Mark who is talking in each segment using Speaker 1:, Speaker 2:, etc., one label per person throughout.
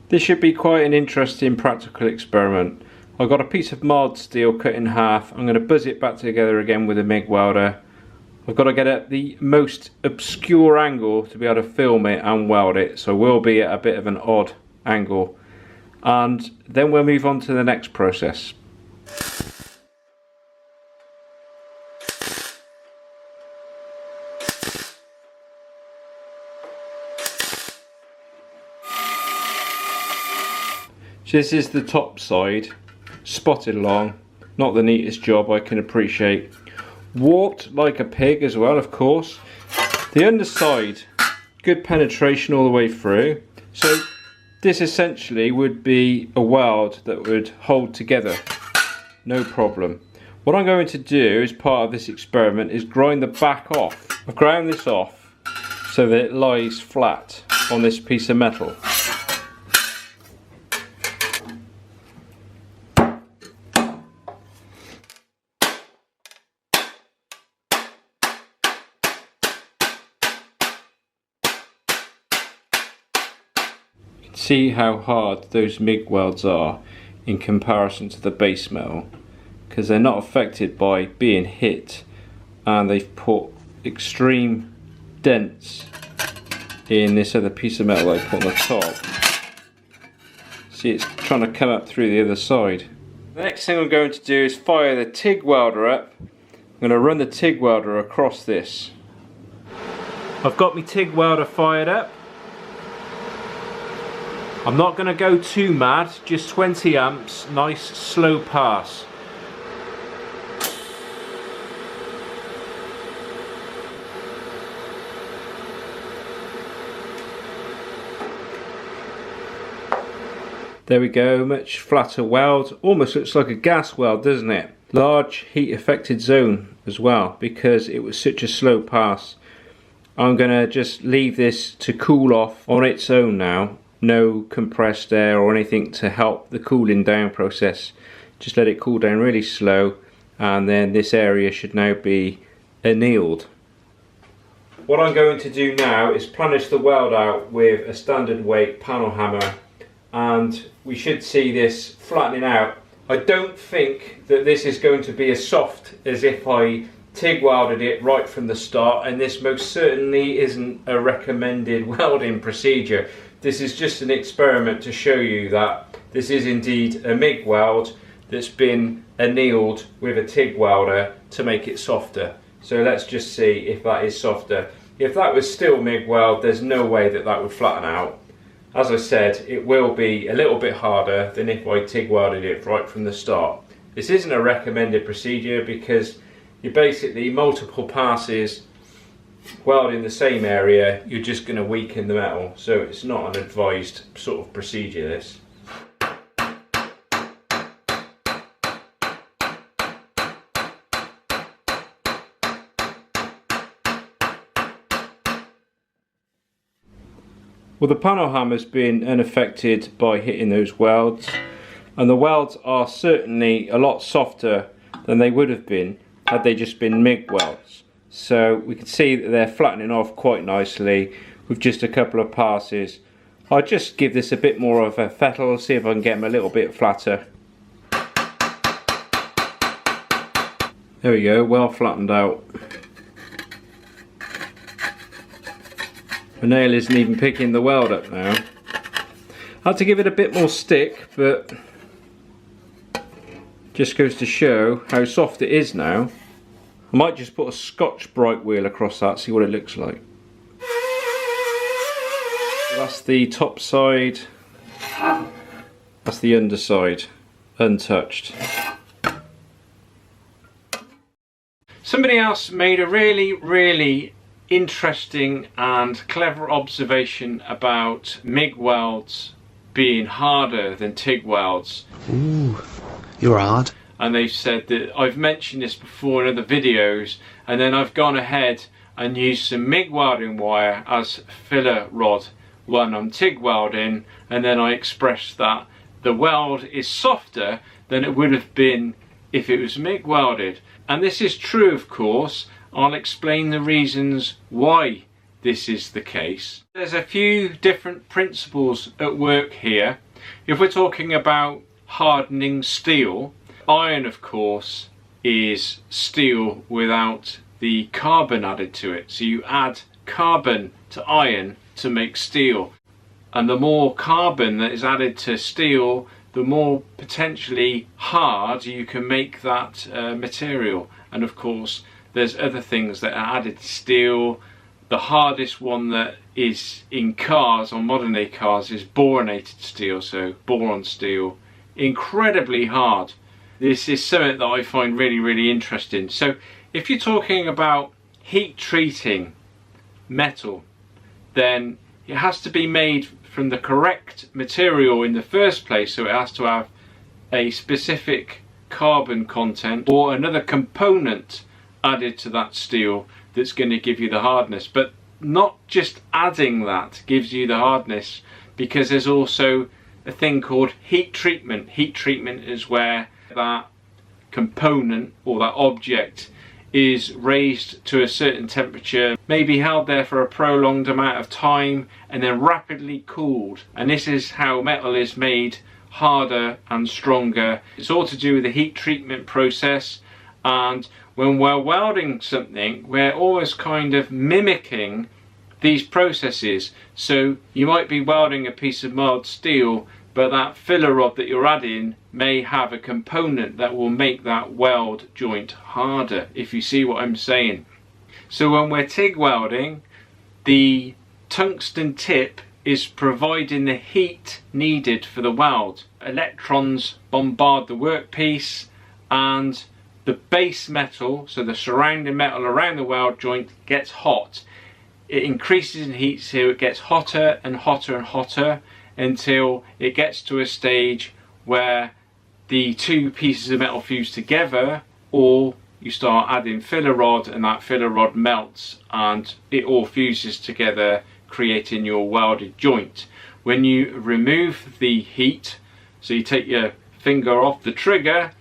Speaker 1: This should be quite an interesting practical experiment. I've got a piece of mild steel cut in half. I'm going to buzz it back together again with a MIG welder. I've got to get at the most obscure angle to be able to film it and weld it, so we'll be at a bit of an odd angle. And then we'll move on to the next process. So this is the top side, spotted along, not the neatest job, I can appreciate. Warped like a pig as well, of course. The underside, good penetration all the way through. So this essentially would be a weld that would hold together, no problem. What I'm going to do as part of this experiment is grind the back off. I've ground this off so that it lies flat on this piece of metal. See how hard those MIG welds are in comparison to the base metal, because they're not affected by being hit, and they've put extreme dents in this other piece of metal I put on the top. See, it's trying to come up through the other side. The next thing I'm going to do is fire the TIG welder up. I'm going to run the TIG welder across this. I've got my TIG welder fired up. I'm not going to go too mad, just 20 amps, nice slow pass. There we go, much flatter weld, almost looks like a gas weld, doesn't it? Large heat affected zone as well, because it was such a slow pass. I'm going to just leave this to cool off on its own now. No compressed air or anything to help the cooling down process. Just let it cool down really slow, and then this area should now be annealed. What I'm going to do now is planish the weld out with a standard weight panel hammer, and we should see this flattening out. I don't think that this is going to be as soft as if I TIG welded it right from the start, and this most certainly isn't a recommended welding procedure. This is just an experiment to show you that this is indeed a MIG weld that's been annealed with a TIG welder to make it softer. So let's just see if that is softer. If that was still MIG weld, there's no way that that would flatten out. As I said, it will be a little bit harder than if I TIG welded it right from the start. This isn't a recommended procedure because you basically multiple passes welding the same area, you're just going to weaken the metal, so it's not an advised sort of procedure this. Well, the panel hammer's been unaffected by hitting those welds, and the welds are certainly a lot softer than they would have been had they just been MIG welds. So we can see that they're flattening off quite nicely with just a couple of passes. I'll just give this a bit more of a fettle, see if I can get them a little bit flatter. There we go, well flattened out. The nail isn't even picking the weld up now. I had to give it a bit more stick, but just goes to show how soft it is now. I might just put a Scotch Brite wheel across that, see what it looks like. That's the top side, that's the underside, untouched. Somebody else made a really interesting and clever observation about MIG welds being harder than TIG welds.
Speaker 2: Ooh, you're hard.
Speaker 1: And they've said that I've mentioned this before in other videos, and then I've gone ahead and used some MIG welding wire as filler rod when I'm TIG welding, and then I expressed that the weld is softer than it would have been if it was MIG welded. And this is true, of course. I'll explain the reasons why this is the case. There's a few different principles at work here. If we're talking about hardening steel, iron of course is steel without the carbon added to it. So you add carbon to iron to make steel. And the more carbon that is added to steel, the more potentially hard you can make that material. And of course there's other things that are added to steel. The hardest one that is in cars, on modern day cars, is borated steel, so boron steel. Incredibly hard. This is something that I find really interesting. So if you're talking about heat treating metal, then it has to be made from the correct material in the first place, so it has to have a specific carbon content or another component added to that steel that's going to give you the hardness. But not just adding that gives you the hardness, because there's also a thing called heat treatment. Heat treatment is where that component or that object is raised to a certain temperature, maybe held there for a prolonged amount of time, and then rapidly cooled. And this is how metal is made harder and stronger. It's all to do with the heat treatment process. And when we're welding something, we're always kind of mimicking these processes. So you might be welding a piece of mild steel, but that filler rod that you're adding may have a component that will make that weld joint harder, if you see what I'm saying. So when we're TIG welding, the tungsten tip is providing the heat needed for the weld. Electrons bombard the workpiece, and the base metal, so the surrounding metal around the weld joint, gets hot. It increases in heat, so it gets hotter and hotter and hotter until it gets to a stage where the two pieces of metal fuse together, or you start adding filler rod and that filler rod melts and it all fuses together, creating your welded joint. When you remove the heat, so you take your finger off the trigger,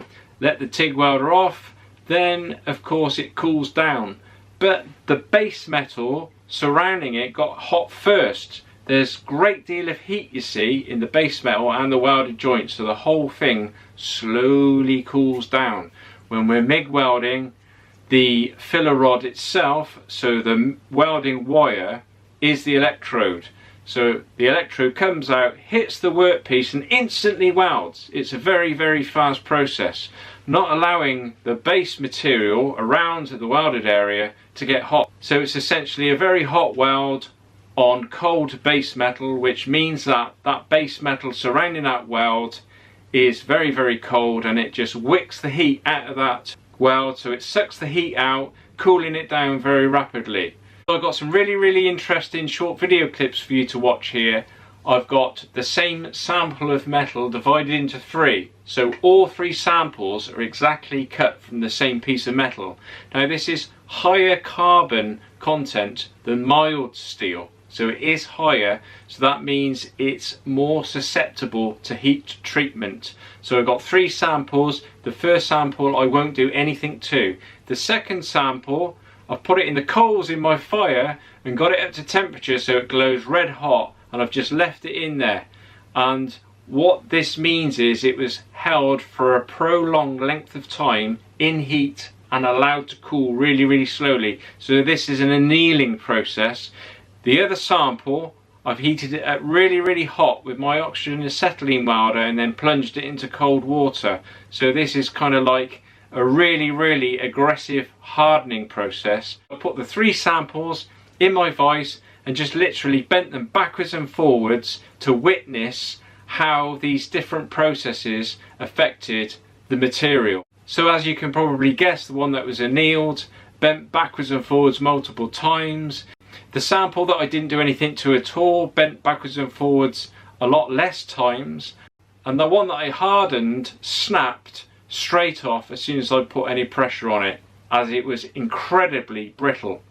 Speaker 1: let the TIG welder off, then of course it cools down. But the base metal surrounding it got hot first. There's a great deal of heat, you see, in the base metal and the welded joint, so the whole thing slowly cools down. When we're MIG welding, the filler rod itself, so the welding wire, is the electrode. So the electrode comes out, hits the workpiece and instantly welds. It's a very fast process, not allowing the base material around the welded area to get hot. So it's essentially a very hot weld on cold base metal, which means that that base metal surrounding that weld is very cold, and it just wicks the heat out of that weld, so it sucks the heat out, cooling it down very rapidly. I've got some really interesting short video clips for you to watch here. I've got the same sample of metal divided into three, so all three samples are exactly cut from the same piece of metal. Now this is higher carbon content than mild steel, so it is higher, so that means it's more susceptible to heat treatment. So I've got three samples. The first sample I won't do anything to. The second sample, I've put it in the coals in my fire and got it up to temperature so it glows red hot, and I've just left it in there. And what this means is it was held for a prolonged length of time in heat and allowed to cool really slowly. So this is an annealing process. The other sample, I've heated it up really hot with my oxygen acetylene welder and then plunged it into cold water. So this is kind of like a really aggressive hardening process. I put the three samples in my vise and just literally bent them backwards and forwards to witness how these different processes affected the material. So as you can probably guess, the one that was annealed bent backwards and forwards multiple times. The sample that I didn't do anything to at all bent backwards and forwards a lot less times, and the one that I hardened snapped straight off as soon as I put any pressure on it, as it was incredibly brittle.